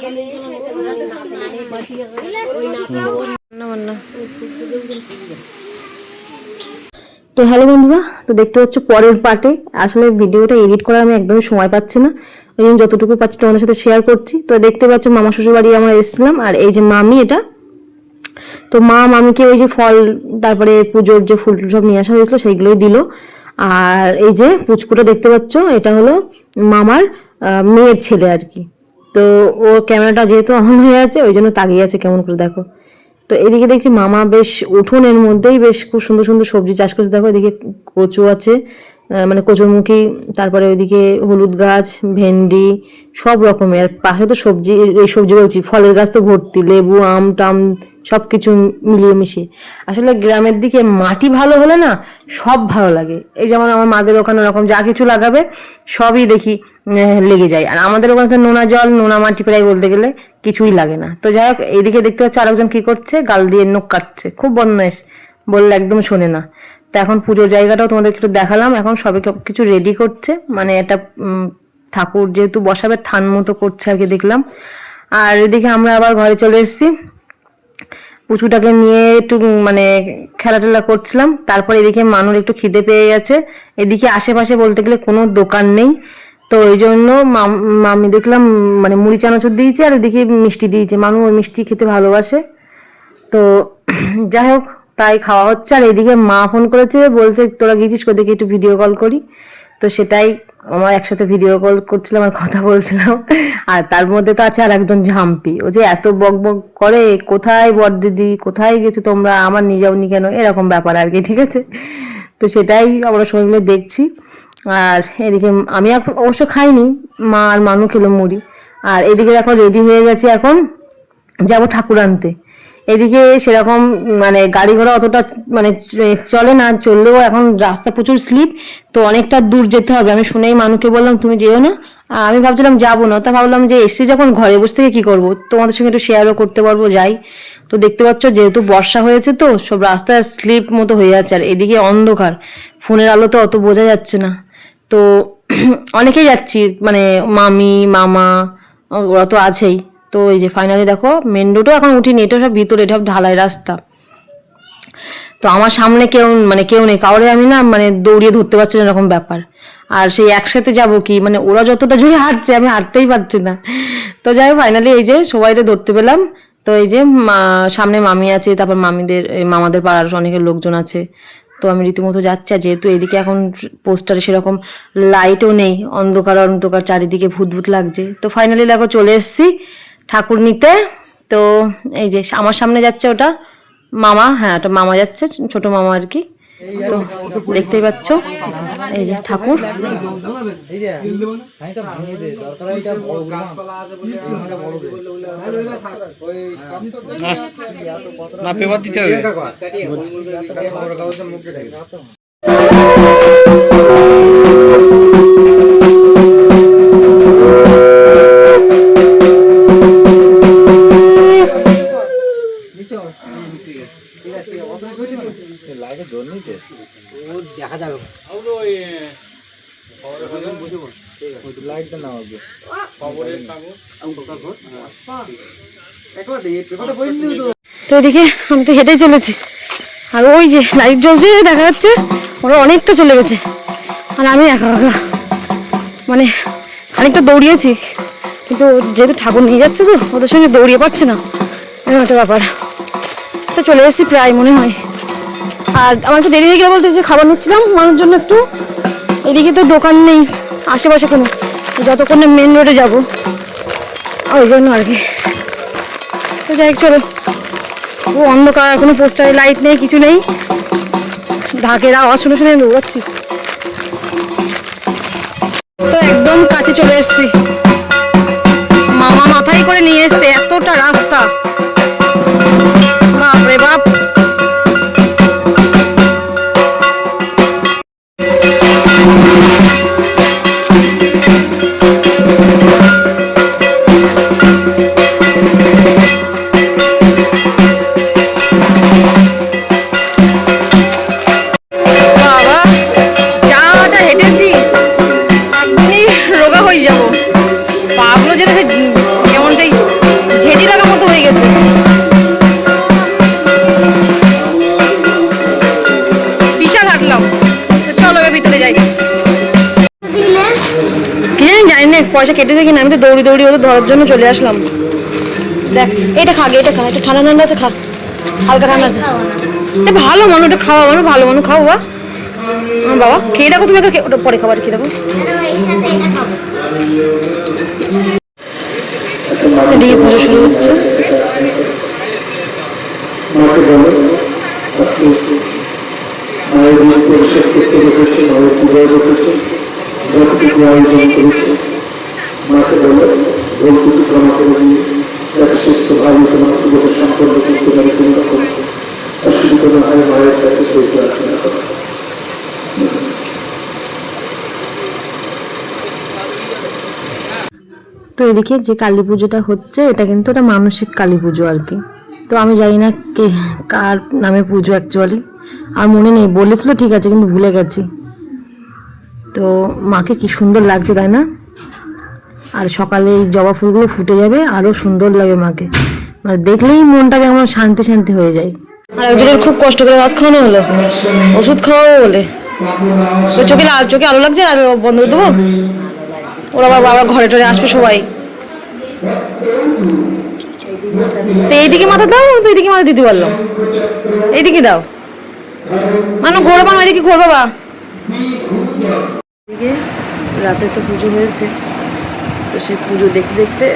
তো হ্যালো বন্ধুরা, তো দেখতে পাচ্ছ পরের পার্টে। আসলে ভিডিওটা এডিট করার আমি একদমই সময় পাচ্ছি না, ওই জন্য যতটুকু পাচ্ছি তোমাদের সাথে শেয়ার করছি। তো দেখতে পাচ্ছ মামা শ্বশুর বাড়ি আমরা এসেছিলাম, আর এই যে মামি, এটা তো মামিকে ওই যে ফল, তারপরে পুজোর যে ফুল সব নিয়ে আসা হয়েছিল সেইগুলোই দিল। আর এই যে পুচকুটা দেখতে পাচ্ছ, এটা হলো মামার মেয়ের ছেলে আর কি। তো ও ক্যামেরাটা যেহেতু অন হয়ে আছে ওই জন্য তাকিয়ে আছে কেমন করে, দেখো। তো এদিকে দেখছি মামা বেশ উঠোনের মধ্যেই বেশ খুব সুন্দর সুন্দর সবজি চাষ করছে। দেখো এদিকে কচু আছে, মানে কচুরমুখী, তারপরে ওইদিকে হলুদ গাছ, ভেন্ডি, সব রকমের। পাশে তো সবজি, এই সবজি বলছি, ফলের গাছ তো ভর্তি, লেবু, আম টাম সব কিছু মিলিয়ে মিশিয়ে। আসলে গ্রামের দিকে মাটি ভালো হলে না সব ভালো লাগে। এই যেমন আমার মাদের ওখানে ওরকম যা কিছু লাগাবে সবই দেখি লেগে যায়। আর আমাদের ওখানে তো নোনা জল, নোনা মাটি প্রায় বলতে গেলে কিছুই লাগে না। তো যাই হোক, এইদিকে দেখতে পাচ্ছ আরেকজন কি করছে, গাল দিয়ে নখ কাটছে, খুব বদমাইশ, বললে একদম শোনে না। তো এখন পুজোর জায়গাটাও তোমাদেরকে একটু দেখালাম। এখন সবাই কিছু রেডি করছে, মানে এটা ঠাকুর যেহেতু বসাবে থান মতো করছে আর কি, দেখলাম। আর এদিকে আমরা আবার ঘরে চলে এসেছি, পুচুটাকে নিয়ে একটু মানে খেলা টেলা করছিলাম। তারপর এদিকে মানুর একটু খিদে পেয়ে গেছে। এদিকে আশেপাশে বলতে গেলে কোনো দোকান নেই, তো ওই জন্য মামি দেখলাম মানে মুড়ি চানাচুর দিয়েছে, আর ওইদিকে মিষ্টি দিয়েছে। মানু ওই মিষ্টি খেতে ভালোবাসে। তো যাই হোক, তাই খাওয়া হচ্ছে। আর এইদিকে মা ফোন করেছে, বলছে তোরা গিয়েছিস কোথায়, একটু ভিডিও কল করি। তো সেটাই আমার একসাথে ভিডিও কল করছিলাম আর কথা বলছিলাম। আর তার মধ্যে তো আছে আর একজন ঝাম্পি, ও যে এত বক বক করে, কোথায় বড়দিদি, কোথায় গেছো তোমরা, আমার নিয়ে যাওনি কেন, এরকম ব্যাপার আর কি, ঠিক আছে। তো সেটাই আমরা সবাই মিলে দেখছি। আর এদিকে আমি অবশ্য খাইনি, মা আর মানু খেলো মুড়ি। আর এদিকে এখন রেডি হয়ে গেছে, এখন যাবো ঠাকুর আনতে। এদিকে সেরকম মানে গাড়ি ঘোড়া অতটা মানে চলে না, চললেও এখন রাস্তা প্রচুর স্লিপ, তো অনেকটা দূর যেতে হবে। আমি শুনেই মানুকে বললাম তুমি যেও না, আমি ভাবছিলাম যাবো না, তা ভাবলাম যে এসে যখন ঘরে বসে থেকে কী করবো, তোমাদের সঙ্গে একটু শেয়ারও করতে পারবো, যাই। তো দেখতে পাচ্ছ যেহেতু বর্ষা হয়েছে তো সব রাস্তা স্লিপ মতো হয়ে যাচ্ছে, আর এদিকে অন্ধকার, ফোনের আলো তো অত বোঝা যাচ্ছে না। তো অনেকেই যাচ্ছি, মানে মামি, মামা, ওরা তো আছেই। তো এই যে ফাইনালি দেখো মেন রোডও এখন উঠিনি, এটা সব ভিতরে, এটা ঢালাই রাস্তা। তো আমার সামনে কেউ নেই, কাউরে আমি না মানে দৌড়িয়ে ধরতে পারছি না, এরকম ব্যাপার। আর সেই একসাথে যাব কি, মানে ওরা যতটা জোরে হাঁটছে আমি হাঁটতেই পারছি না। তো যাই হোক ফাইনালি এই যে সবাইকে ধরতে পেলাম। তো এই যে সামনে মামি আছে, তারপর মামাদের পাড়ার অনেকের লোকজন আছে। তো আমি রীতিমতো যাচ্ছি, আর যেহেতু এদিকে এখন পোস্টারে সেরকম লাইটও নেই, অন্ধকার অন্ধকার চারিদিকে ভূত ভূত লাগছে। তো ফাইনালি দেখো চলে এসেছি ঠাকুর নিতে। তো এই যে আমার সামনে যাচ্ছে ওটা মামা, হ্যাঁ ওটা মামা যাচ্ছে, ছোট মামা আর কি। তো দেখতেই পাচ্ছ এই যে ঠাকুর। দেখা যাবে তো এদিকে আমি তো হেঁটেই চলেছি, আর ওই যে লাইট জ্বলছে দেখা যাচ্ছে, ওরা অনেকটা চলে গেছে, আর আমি একা একা মানে খানিকটা দৌড়িয়েছি, কিন্তু যেহেতু ঠাকুর নিয়ে যাচ্ছে তো ওদের সঙ্গে দৌড়িয়ে পাচ্ছে না, এরকম একটা ব্যাপার। তো চলে এসেছি প্রায় মনে হয়। আর আমার একটু দেরি হয়ে গেলে বলতে যে খাবার নিচ্ছিলাম মানুষের জন্য একটু, এদিকে তো দোকান নেই আশেপাশে কোনো, যতক্ষণে মেন রোডে যাবো ওই জন্য আর কি। তো যাই হোক চলো, ও অন্ধকার, কোনো পোস্টারে লাইট নেই, কিছু নেই, ঢাকের আওয়াজ শুনে শুনে দৌড়াচ্ছি। তো একদম কাছে চলে এসছি, মামা মাথায় করে নিয়ে এসছে, এতটা রাস্তা, বাপরে বাপ। রোগা হয়ে যাবো, পাগুলো যেন কেমন সেই পয়সা কেটেছে কিনা, আমি তো দৌড়ি দৌড়ি ওদের ধরার জন্য চলে আসলাম। দেখ এটা খা, এটা খা, এটা ঠান্ডা ঠান্ডা আছে, খা, হালকা ঠান্ডা আছে। ভালো মানুষ, ওটা খাওয়া মানুষ, ভালো মানুষ, খাও বা বাবা খেয়ে দেখো তুমি, ওটা পরে খাবার খেয়ে দেখো। এদিকে পুজো শুরু হচ্ছে। মাকে বলে যাতে সুস্থভাবে তোমার পুজোটা সম্পন্ন করতে পারে, কোনো রকম অসুবিধা না হয় মায়ের কাছে সেই প্রার্থনা করো। তো এদিকে যে কালী পুজোটা হচ্ছে, এটা কিন্তু একটা মানসিক কালী পুজো আর কি। তো আমি জানি না কে কার নামে পুজো অ্যাকচুয়ালি, আর মনে নেই, বলেছিল ঠিক আছে কিন্তু ভুলে গেছি। তো মাকে কি সুন্দর লাগছে তাই না? আর সকালে এই জবা ফুলগুলো ফুটে যাবে, আরও সুন্দর লাগে মাকে, মানে দেখলেই মনটাকে আমার শান্তি শান্তি হয়ে যায়। আর একজনের খুব কষ্ট করে ভাত খাওয়ানো হলো, ওষুধ খাওয়াবো বলে। চোখে আলো লাগছে, আর বন্ধ করে দেবো, ওরা আবার বাবা ঘরে টরে আসবে সবাই। তো এইদিকে মাথা দাও, তো এইদিকে মাথা দিতে পারলাম, এইদিকে দাও মানে ঘোরবা, এদিকে ঘোরবা বা। এদিকে রাতে তো পুজো হয়েছে, তো সেই পুজো দেখতে দেখতে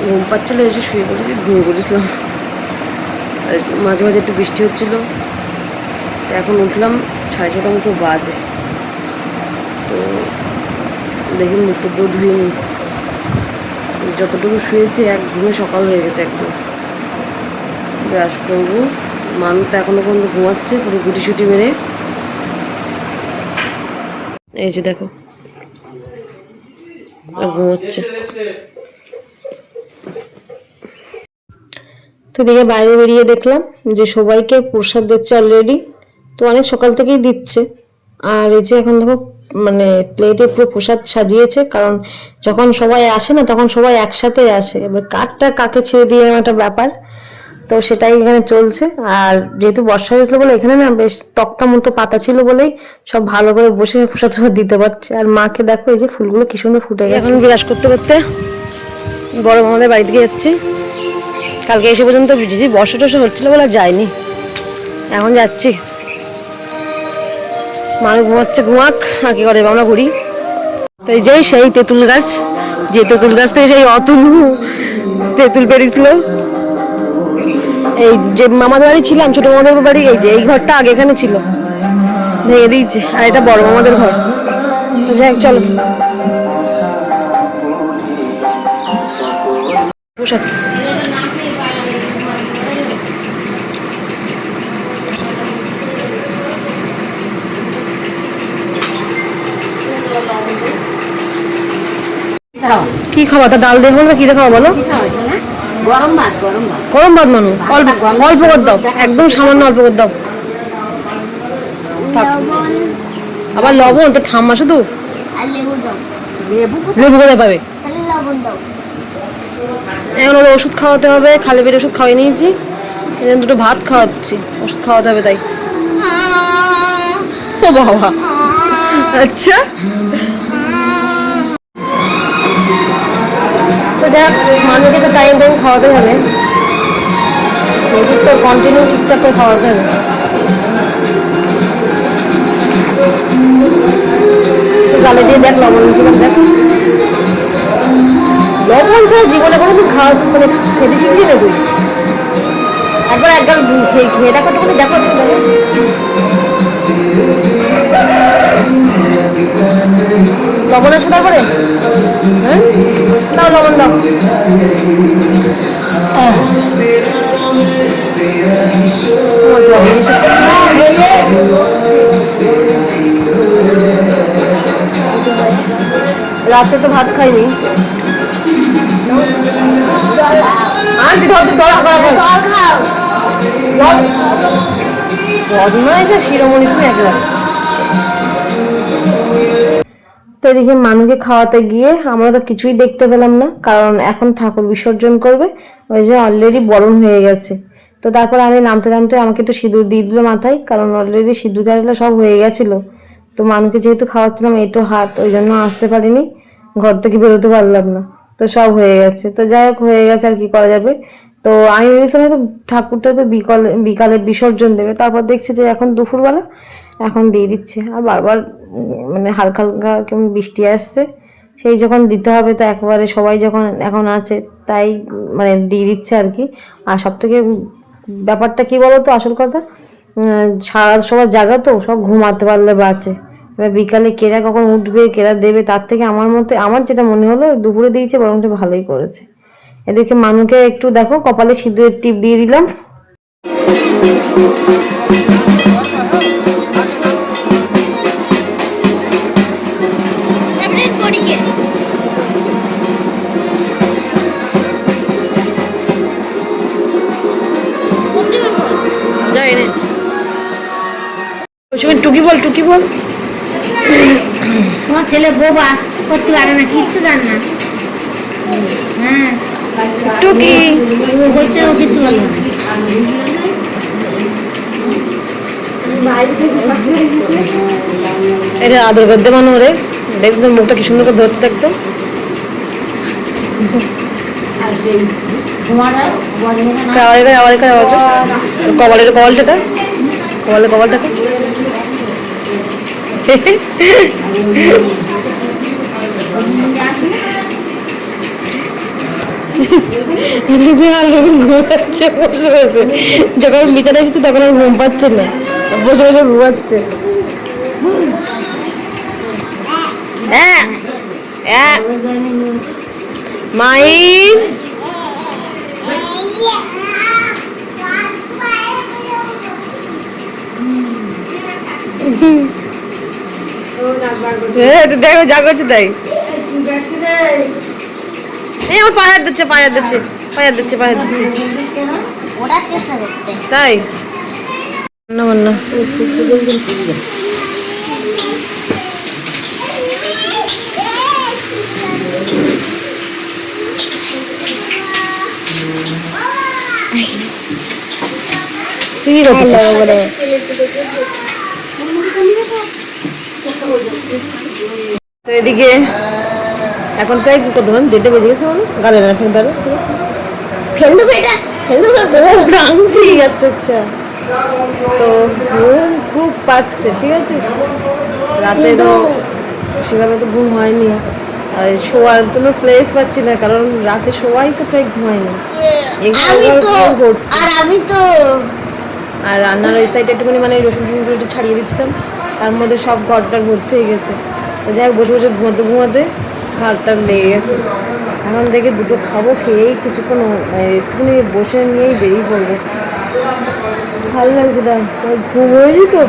ঘুম পাচ্ছিলো, এসে শুয়ে পড়েছি, ঘুমিয়ে পড়েছিলাম। আর মাঝে মাঝে একটু বৃষ্টি হচ্ছিলো, তো এখন উঠলাম 6:30 মতো বাজে। তো দেখি মুখটুকু ধুইনি, যতটুকু শুয়েছি এক ঘুমে সকাল হয়ে গেছে একদম। ব্রাশ করবো, মানুষ তো এখনো পর্যন্ত ঘুমাচ্ছে পুরো গুটি সুটি মেরে। এই যে দেখো ঘুমাচ্ছে। তো দেখে বাইরে বেরিয়ে দেখলাম যে সবাইকে প্রসাদ দিচ্ছে অলরেডি, তো অনেক সকাল থেকেই দিচ্ছে। আর এই যে এখন দেখো মানে প্লেটে পুরো প্রসাদ সাজিয়েছে, কারণ যখন সবাই আসে না তখন সবাই একসাথে আসে, এবার কাকটা কাকে ছেড়ে দিয়ে একটা ব্যাপার, তো সেটাই এখানে চলছে। আর যেহেতু বর্ষা হয়েছিল বলে এখানে না বেশ তক্তা মতো পাতা ছিল বলেই সব ভালো করে বসে প্রসাদ দিতে পারছে। আর মাকে দেখো এই যে ফুলগুলো কি সুন্দর ফুটে গেছে। এখন বিরাজ করতে করতে বড় মামাদের বাড়ি থেকে যাচ্ছি। কালকে এসে পর্যন্ত যদি বর্ষা টর্ষা হচ্ছিল বলে যায়নি, এখন যাচ্ছি। মানুষ ঘুমাচ্ছে, ঘুমাক, আর কি করে আমরা ঘুরি। তাই যেই সেই তেঁতুল গাছ, যে তেঁতুল গাছ থেকে সেই অতনু তেঁতুল পেরেছিল। এই যে মামাদের বাড়ি ছিলাম, ছোট মামাদের বাড়ি, এই যে এই ঘরটা আগে এখানে ছিল, ভেঙে দিয়েছে, আর এটা বড় মামাদের ঘর। তো যাই হোক চলো প্রসাদ। কি খাওয়া তা? ডাল দেখো না, কি খাওয়া বলো? গরম ভাত, গরম ভাত, গরম ভাত মানু, অল্প অল্প করে দাও, একদম সামান্য অল্প করে দাও। আবার লবণ তো ঠাম্মা শুধু লেবু কোথায় পাবে? এখন ওর ওষুধ খাওয়াতে হবে, খালি পেটে ওষুধ খাওয়াই নিয়েছি, এই জন্য দুটো ভাত খাওয়াচ্ছি, ওষুধ খাওয়াতে হবে তাই। ও বাবা, আচ্ছা তো দেখ, মানুষকে তো টাইম টাইম খাওয়াতে হবে, ওষুধ তো কন্টিনিউ ঠিকঠাক করে খাওয়াতে হবে। গালে দিয়ে দেখ লবণ, ঠিক আছে দেখ, লবণ ছাড়া জীবনে কোনোদিন খাওয়া মানে খেতে শিখলি না তুই? একবার একগাল খেয়ে দেখো, তো দেখো লবণ আসবে তারপরে। হ্যাঁ দাও লবণ দাও। রাতে তো ভাত খাইনি, বদমাইশ শিরোমণি তুমি একেবারে। তো এদিকে মানুষকে খাওয়াতে গিয়ে আমরা তো কিছুই দেখতে পেলাম না, কারণ এখন ঠাকুর বিসর্জন করবে, ওই যে অলরেডি বরণ হয়ে গেছে। তো তারপর আমি নামতে নামতে আমাকে একটু সিঁদুর দিয়ে দিল মাথায়, কারণ অলরেডি সিঁদুর গাড়িটা সব হয়ে গেছিলো। তো মানুষকে যেহেতু খাওয়াচ্ছিলাম একটু হাত, ওই জন্য আসতে পারিনি। ঘর থেকে বেরোতে পারলাম না। তো সব হয়ে গেছে, তো যাই হোক হয়ে গেছে, আর কি করা যাবে। তো আমি ভেবেছিলাম হয়তো ঠাকুরটা তো বিকালে বিকালে বিসর্জন দেবে, তারপর দেখছি যে এখন দুপুরবেলা এখন দিয়ে দিচ্ছে। আর বারবার মানে হালকা হালকা কেমন বৃষ্টি আসছে, সেই যখন দিতে হবে তো একবারে সবাই যখন এখন আছে তাই মানে দিয়ে দিচ্ছে আর কি। আর সব থেকে ব্যাপারটা কি বলো তো, আসল কথা সারা সবার জায়গা তো সব ঘুমাতে পারলে বাঁচে। এবার বিকালে কেরা কখন উঠবে কেরা দেবে, তার থেকে আমার মতে আমার যেটা মনে হলো দুপুরে দিয়েছে বরঞ্চ ভালোই করেছে। এদিকে মানুকে একটু দেখো কপালে সিঁদুরের টিপ দিয়ে দিলাম। টুকি বল, টুকি বল। তোমার ছেলে বোবা, করতে পারে না, কিচ্ছু জানে না। হ্যাঁ টুকি ও করতে, ও কিছু বলে না। এটা আদর করতে মানে ওরে দেখতে মুখটা কি সুন্দর করে ধরছে দেখতো। কপালের কপালটা কপালের কপালটাকে ঘুমাচ্ছে বসে বসে, যখন বিছানা এসেছে তখন আর ঘুম পাচ্ছে না, বসে বসে ঘুমাচ্ছে। মাহির দেখো যা করছে তাই। আমার পায়ে হাত দিচ্ছে, পায়ে হাত দিচ্ছে, পায়ে হাত দিচ্ছে, পায়ে হাত দিচ্ছে, ওঠার চেষ্টা করতে। তাই না না তো এদিকে এখন প্রায় কত মানে 1:30 বেজে গেছে, বলো গালে না ফেল পারো ফেল দেবো, এটা ফেল দেবো, ঠিক আছে। আচ্ছা তো ঘুম খুব পাচ্ছে, ঠিক আছে, রাতে তো সেভাবে তো ঘুম হয়নি, আর শোয়ার কোনো প্লেস পাচ্ছি না, কারণ রাতে শোয়াই তো প্রায় ঘুমায়নি। আমি তো আর রান্নার ওই সাইডে একটুখানি মানে রসুন টসুনগুলো একটু ছাড়িয়ে দিচ্ছিলাম, তার মধ্যে সব ঘরটার ভর্তি হয়ে গেছে। তো যাই হোক বসে বসে ঘুমাতে ঘুমাতে ঘাটটা লেগে গেছে। এখন থেকে দুটো খাবো, খেয়েই কিছুক্ষণ মানে একটুখানি বসে নিয়েই বেরিয়ে পড়বো। ভালো লাগছে না, ঘুম হয়নি তো,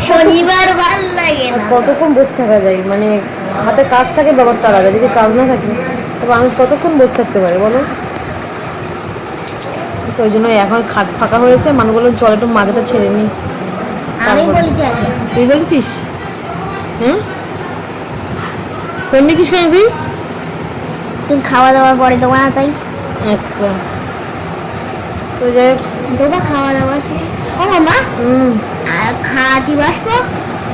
শনিবার ভালো লাগে না। কতক্ষণ বসে থাকা যায়, মানে হাতে কাজ থাকে ব্যাপারটা আলাদা, যদি কাজ না থাকে তবে আমি কতক্ষণ বসে থাকতে পারি বলো। তো ওই জন্য এখন খাট ফাঁকা হয়েছে, মানুষগুলো চল একটু মাথাটা ছেড়ে নিই। আমি বলেছি আগে। তুই বলেছিস? হ্যাঁ ফোন নিয়েছিস কেন তুই? তুমি খাওয়া দাওয়ার পরে দেবো না তাই। আচ্ছা তো যাই হোক দেবো খাওয়া দাওয়া ও মামা খাওয়াতে বসবো,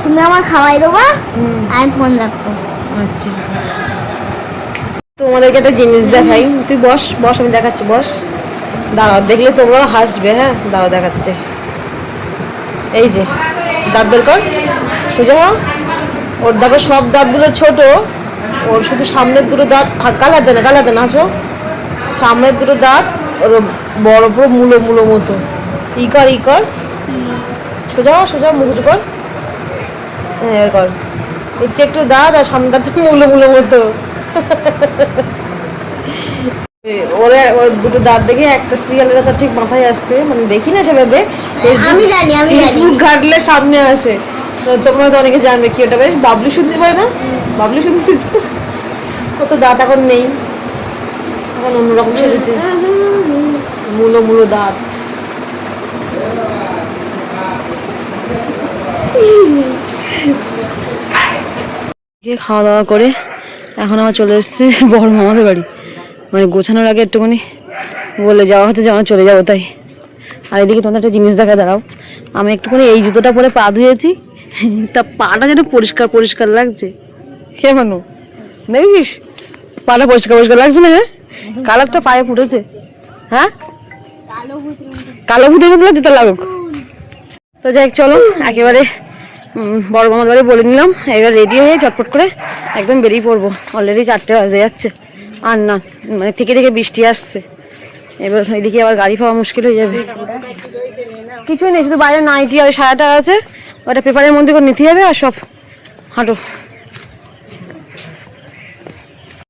তুমি আমার খাওয়াই দেবো, আমি ফোন রাখবো। আচ্ছা তোমাদেরকে একটা জিনিস দেখাই, তুই বস বস, আমি দেখাচ্ছি, বস দাঁড়াও, দেখলে তোমরাও হাসবে। হ্যাঁ দাঁড়াও দেখাচ্ছে, এই যে দাঁত বের কর, সোজা হ। ওর দেখো সব দাঁতগুলো ছোট, ওর শুধু সামনের দুটো দাঁত, গালাতে না গালাতে না, আসো, সামনের দুটো দাঁত ওর বড় পুরো মুলো মুলো মতো। ই কর ই কর, সোজা হ, সোজা মুখ উঁচু কর, হ্যাঁ এবার কর, একটু একটু দাঁত আর সামনের দাঁত মুলো মুলো মতো। ওরা ওই দুটো দাঁত দেখে একটা সিরিয়ালের কথা ঠিক মাথায় আসছে, মানে দেখি না সেভাবে, আমি জানি ঘাটলে সামনে আসে। তো তোমরা তো অনেকে জানবে কি ওটা, বেশ বাবলি শুনতে পারে না, বাবলি শুনতে, ও তো দাঁত এখন নেই, এখন অন্যরকম সেজেছে, মুলো মুলো দাঁত। খাওয়া দাওয়া করে এখন আমার চলে এসেছে বড় মামাদের বাড়ি, মানে গোছানোর আগে একটুখানি বলে যাওয়া হতে যে আমার চলে যাবো তাই। আর এদিকে তোমাদের একটা জিনিস দেখা, দাঁড়াও, আমি একটুখানি এই জুতোটা পরে পা ধুয়েছি, তা পাটা যেন পরিষ্কার পরিষ্কার লাগছে। কেমন দেখিস পাটা পরিষ্কার পরিষ্কার লাগছে না? হ্যাঁ, কালারটা পায়ে ফুটেছে। হ্যাঁ, কালো ভূতের মতো লাগছে, তো লাগুক। তো যাই হোক, চলো একেবারে বড় মামার বাড়ি বলে নিলাম। এবার রেডি হয়ে চটপট করে একদম বেরিয়ে পড়বো। অলরেডি 4টে বাজে যাচ্ছে, আর না মানে থেকে থেকে বৃষ্টি আসছে। এবার এদিকে আবার গাড়ি পাওয়া মুশকিল হয়ে যাবে। কিছুই নেই, শুধু বাইরে নাইটি আর সায়াটা আছে, ওটা পেপারের মধ্যে করে নিতে হবে। আর সব হাঁটো।